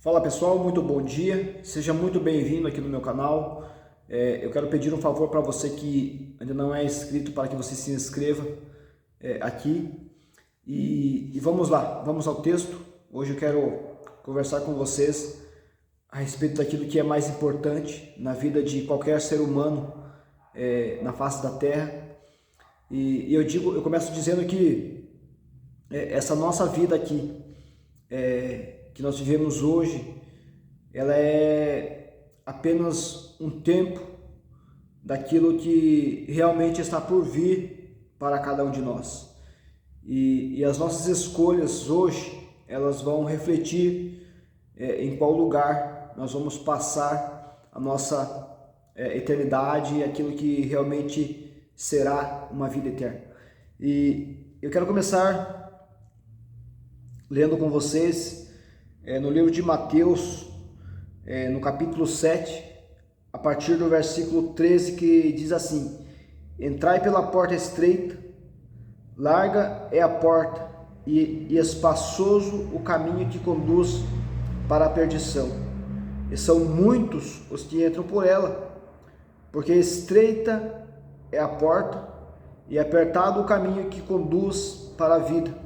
Fala pessoal, muito bom dia, seja muito bem-vindo aqui no meu canal. Eu quero pedir um favor para você que ainda não é inscrito, para que você se inscreva aqui. E vamos lá, vamos ao texto. Hoje eu quero conversar com vocês a respeito daquilo que é mais importante na vida de qualquer ser humano na face da terra. Eu começo dizendo que essa nossa vida aqui, que nós vivemos hoje, ela é apenas um tempo daquilo que realmente está por vir para cada um de nós. E as nossas escolhas hoje, elas vão refletir em qual lugar nós vamos passar a nossa eternidade e aquilo que realmente será uma vida eterna. E eu quero começar lendo com vocês no livro de Mateus, no capítulo 7, a partir do versículo 13, que diz assim: Entrai pela porta estreita, larga é a porta e espaçoso o caminho que conduz para a perdição, e são muitos os que entram por ela, porque estreita é a porta e apertado o caminho que conduz para a vida,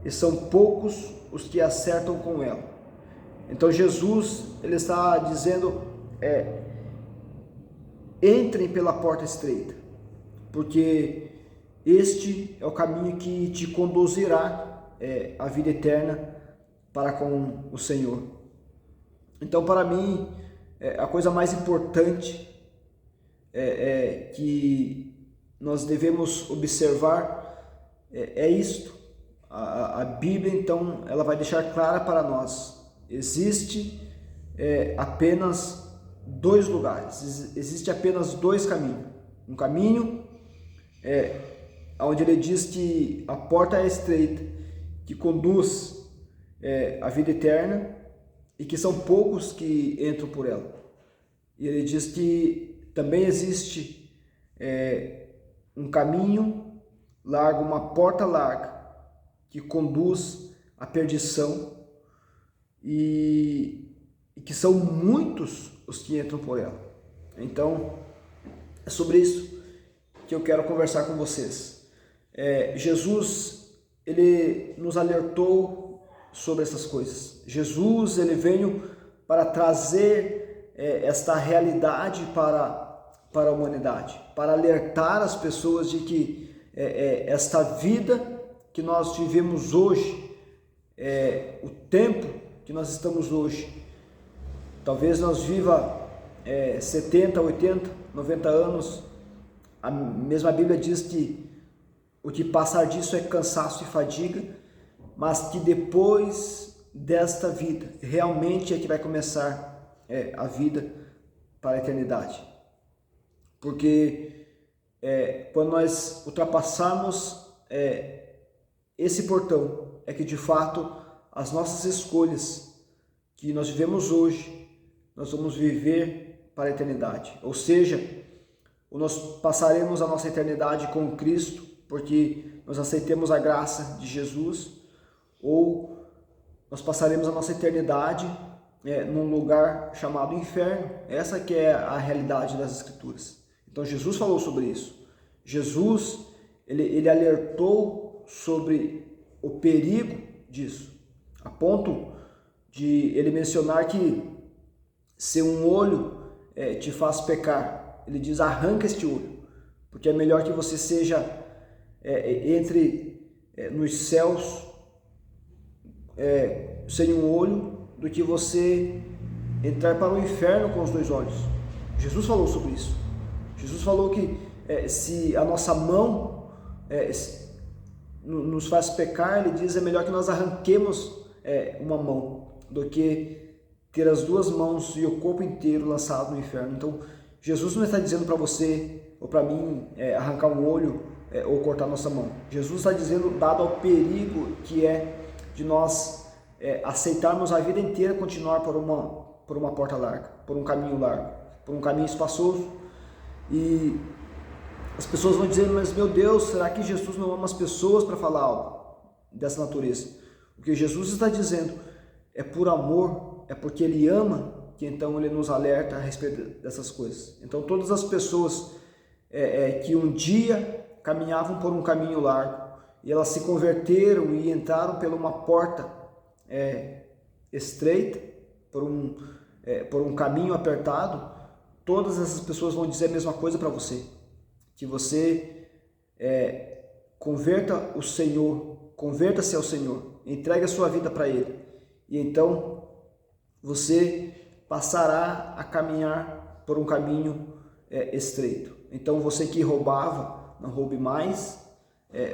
e são poucos os que acertam com ela. Então Jesus, ele está dizendo, entrem pela porta estreita, porque este é o caminho que te conduzirá à vida eterna para com o Senhor. Então, para mim, a coisa mais importante que nós devemos observar é isto. A Bíblia, então, ela vai deixar clara para nós: existe apenas dois lugares, existe apenas dois caminhos. Um caminho onde ele diz que a porta é estreita, que conduz à vida eterna, e que são poucos que entram por ela. E ele diz que também existe um caminho largo, uma porta larga, que conduz à perdição, e que são muitos os que entram por ela. Então, é sobre isso que eu quero conversar com vocês. Jesus, ele nos alertou sobre essas coisas. Jesus, ele veio para trazer esta realidade para a humanidade, para alertar as pessoas de que esta vida que nós vivemos hoje, o tempo que nós estamos hoje, talvez nós viva 70, 80, 90 anos, a mesma Bíblia diz que o que passar disso é cansaço e fadiga, mas que depois desta vida, realmente é que vai começar a vida para a eternidade. Porque quando nós ultrapassarmos esse portão, é que de fato as nossas escolhas que nós vivemos hoje, nós vamos viver para a eternidade. Ou seja, nós passaremos a nossa eternidade com Cristo, porque nós aceitemos a graça de Jesus, ou nós passaremos a nossa eternidade num lugar chamado inferno. Essa que é a realidade das Escrituras. Então Jesus falou sobre isso. Jesus, ele alertou sobre o perigo disso, a ponto de ele mencionar que se um olho te faz pecar, ele diz: arranca este olho, porque é melhor que você seja entre nos céus sem um olho, do que você entrar para o inferno com os dois olhos. Jesus falou sobre isso. Jesus falou que se a nossa mão nos faz pecar, ele diz: é melhor que nós arranquemos uma mão, do que ter as duas mãos e o corpo inteiro lançado no inferno. Então, Jesus não está dizendo para você ou para mim arrancar um olho ou cortar nossa mão. Jesus está dizendo, dado ao perigo que é de nós aceitarmos a vida inteira continuar por uma porta larga, por um caminho largo, por um caminho espaçoso. E as pessoas vão dizer: mas meu Deus, será que Jesus não ama as pessoas para falar algo dessa natureza? O que Jesus está dizendo é por amor é porque Ele ama, que então Ele nos alerta a respeito dessas coisas. Então todas as pessoas que um dia caminhavam por um caminho largo e elas se converteram e entraram por uma porta estreita, por um caminho apertado, todas essas pessoas vão dizer a mesma coisa para você, que você converta-se ao Senhor, entregue a sua vida para Ele, e então você passará a caminhar por um caminho estreito. Então você que roubava, não roube mais,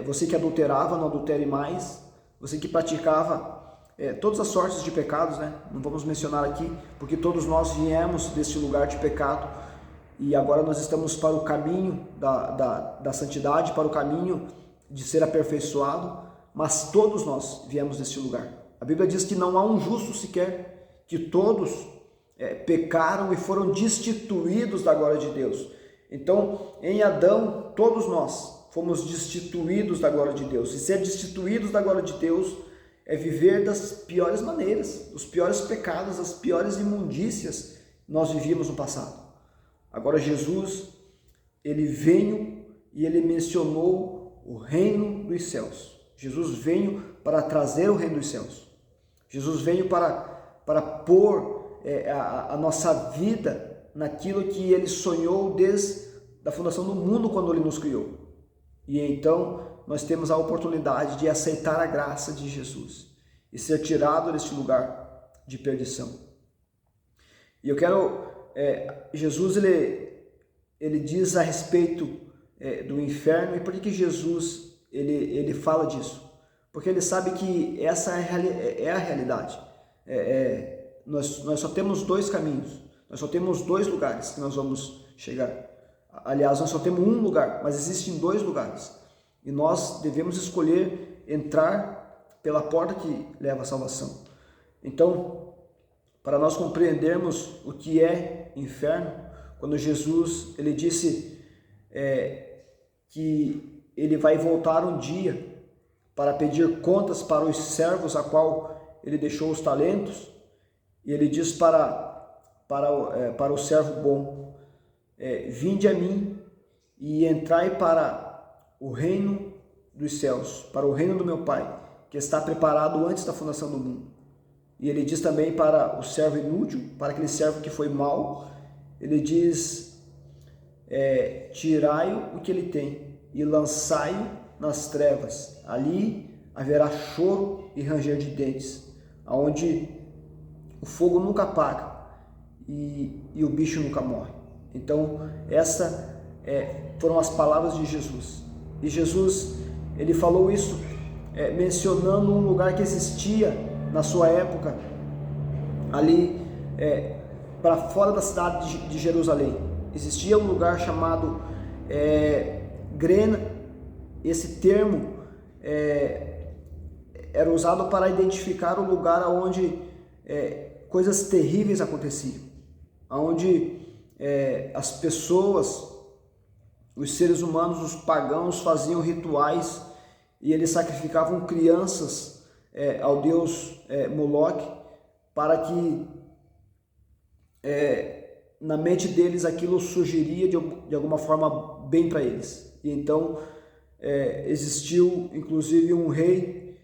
você que adulterava, não adultere mais, você que praticava todas as sortes de pecados, né? Não vamos mencionar aqui, porque todos nós viemos deste lugar de pecado e agora nós estamos para o caminho da santidade, para o caminho de ser aperfeiçoado, mas todos nós viemos deste lugar. A Bíblia diz que não há um justo sequer, que todos pecaram e foram destituídos da glória de Deus. Então, em Adão, todos nós fomos destituídos da glória de Deus, e ser destituídos da glória de Deus é viver das piores maneiras, dos piores pecados, das piores imundícias que nós vivíamos no passado. Agora Jesus, Ele veio e Ele mencionou o reino dos céus. Jesus veio para trazer o reino dos céus. Jesus veio para pôr a nossa vida naquilo que Ele sonhou desde a fundação do mundo, quando Ele nos criou. E então nós temos a oportunidade de aceitar a graça de Jesus e ser tirado deste lugar de perdição. E eu quero, Jesus ele diz a respeito do inferno. E por que Jesus ele fala disso? Porque Ele sabe que essa é a realidade. Nós só temos dois caminhos, nós só temos dois lugares que nós vamos chegar. Aliás, nós só temos um lugar, mas existem dois lugares. E nós devemos escolher entrar pela porta que leva à salvação. Então, para nós compreendermos o que é inferno, quando Jesus ele disse que Ele vai voltar um dia para pedir contas para os servos a qual Ele deixou os talentos, e Ele diz para o servo bom: vinde a mim e entrai para o reino dos céus, para o reino do meu Pai, que está preparado antes da fundação do mundo. E Ele diz também para o servo inútil, para aquele servo que foi mau, Ele diz: tirai-o o que ele tem e lançai-o nas trevas, ali haverá choro e ranger de dentes, aonde o fogo nunca apaga e o bicho nunca morre. Então, essas foram as palavras de Jesus. E Jesus, Ele falou isso mencionando um lugar que existia na sua época, ali para fora da cidade de Jerusalém. Existia um lugar chamado Grena. Esse termo era usado para identificar o lugar onde coisas terríveis aconteciam, onde as pessoas, os seres humanos, os pagãos, faziam rituais e eles sacrificavam crianças ao deus Moloque, para que na mente deles aquilo surgiria de alguma forma bem para eles. E então existiu inclusive um rei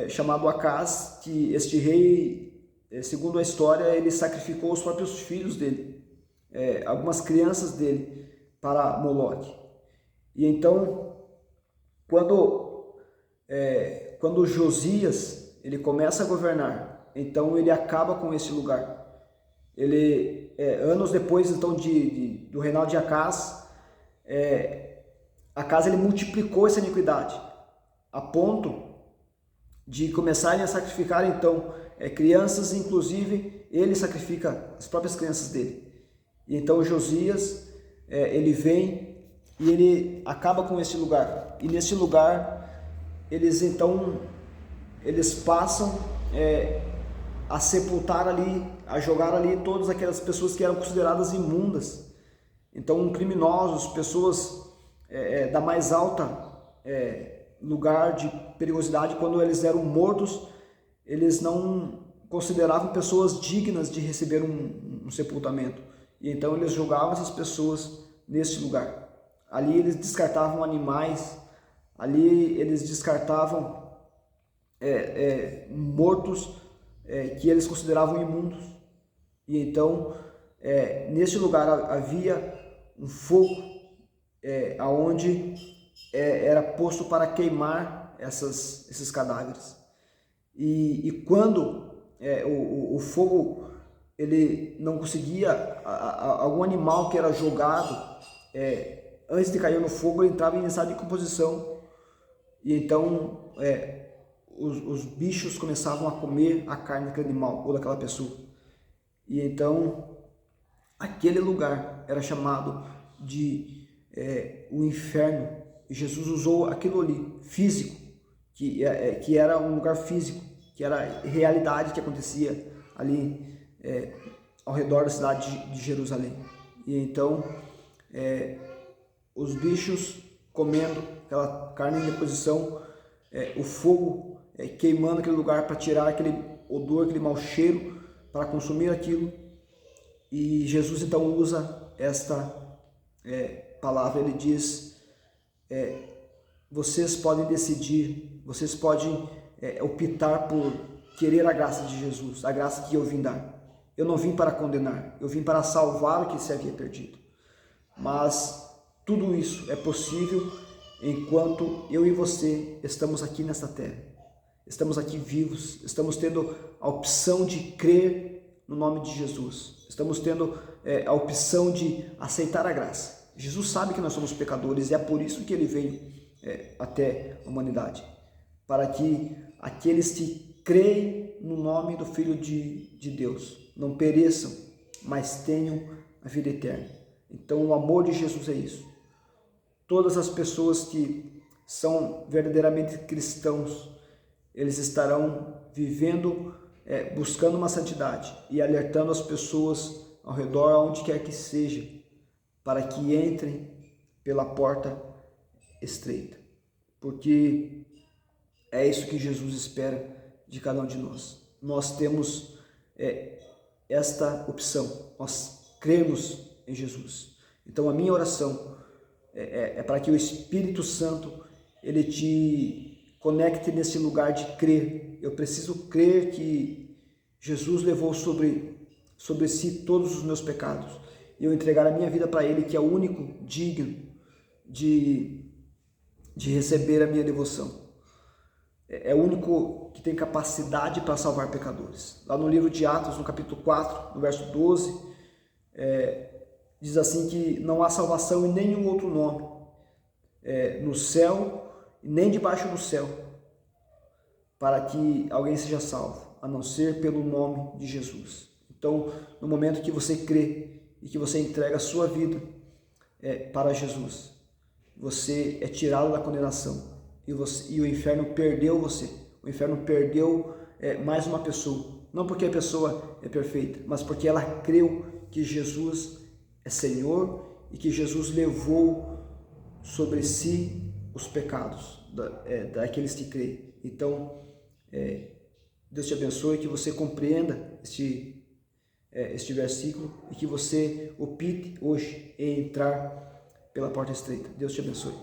chamado Acaz, que este rei, segundo a história, ele sacrificou os próprios filhos dele, algumas crianças dele, para Moloque. E então, quando Josias ele começa a governar, então ele acaba com esse lugar. Ele, anos depois então do reinado de Acaz, Acaz ele multiplicou essa iniquidade, a ponto de começarem a sacrificar então crianças, inclusive ele sacrifica as próprias crianças dele. E então Josias ele vem e ele acaba com esse lugar. E nesse lugar eles passam a sepultar ali, a jogar ali todas aquelas pessoas que eram consideradas imundas. Então criminosos, pessoas da mais alta lugar de perigosidade, quando eles eram mortos, eles não consideravam pessoas dignas de receber um sepultamento. E então eles jogavam essas pessoas nesse lugar. Ali eles descartavam animais, ali eles descartavam mortos que eles consideravam imundos. E então, nesse lugar havia um fogo aonde era posto para queimar esses cadáveres. E quando o fogo ele não conseguia, algum animal que era jogado, antes de cair no fogo, ele entrava em estado de decomposição. E então os bichos começavam a comer a carne daquele animal ou daquela pessoa. E então aquele lugar era chamado de o inferno. E Jesus usou aquilo ali, físico, que era um lugar físico, que era a realidade que acontecia ali ao redor da cidade de Jerusalém. E então os bichos comendo aquela carne em deposição, o fogo queimando aquele lugar para tirar aquele odor, aquele mau cheiro, para consumir aquilo. E Jesus então usa esta palavra, ele diz, vocês podem decidir, vocês podem optar por querer a graça de Jesus, a graça que eu vim dar. Eu não vim para condenar, eu vim para salvar o que se havia perdido. Mas tudo isso é possível enquanto eu e você estamos aqui nesta terra. Estamos aqui vivos, estamos tendo a opção de crer no nome de Jesus. Estamos tendo a opção de aceitar a graça. Jesus sabe que nós somos pecadores e é por isso que ele veio até a humanidade. Para que aqueles que creem no nome do Filho de Deus não pereçam, mas tenham a vida eterna. Então o amor de Jesus é isso. Todas as pessoas que são verdadeiramente cristãos, eles estarão vivendo, buscando uma santidade e alertando as pessoas ao redor, aonde quer que seja, para que entrem pela porta estreita. Porque é isso que Jesus espera de cada um de nós. Nós temos esta opção, nós cremos em Jesus. Então a minha oração é para que o Espírito Santo ele te conecte nesse lugar de crer. Eu preciso crer que Jesus levou sobre si todos os meus pecados e eu entregar a minha vida para Ele, que é o único digno de receber a minha devoção. É o único que tem capacidade para salvar pecadores. Lá no livro de Atos, no capítulo 4, no verso 12, diz assim que não há salvação em nenhum outro nome, no céu e nem debaixo do céu, para que alguém seja salvo, a não ser pelo nome de Jesus. Então, no momento que você crê e que você entrega a sua vida para Jesus, você é tirado da condenação e o inferno perdeu você. O inferno perdeu mais uma pessoa, não porque a pessoa é perfeita, mas porque ela creu que Jesus é Senhor e que Jesus levou sobre si os pecados daqueles que creem. Então, Deus te abençoe, que você compreenda este versículo e que você opte hoje em entrar pela porta estreita. Deus te abençoe.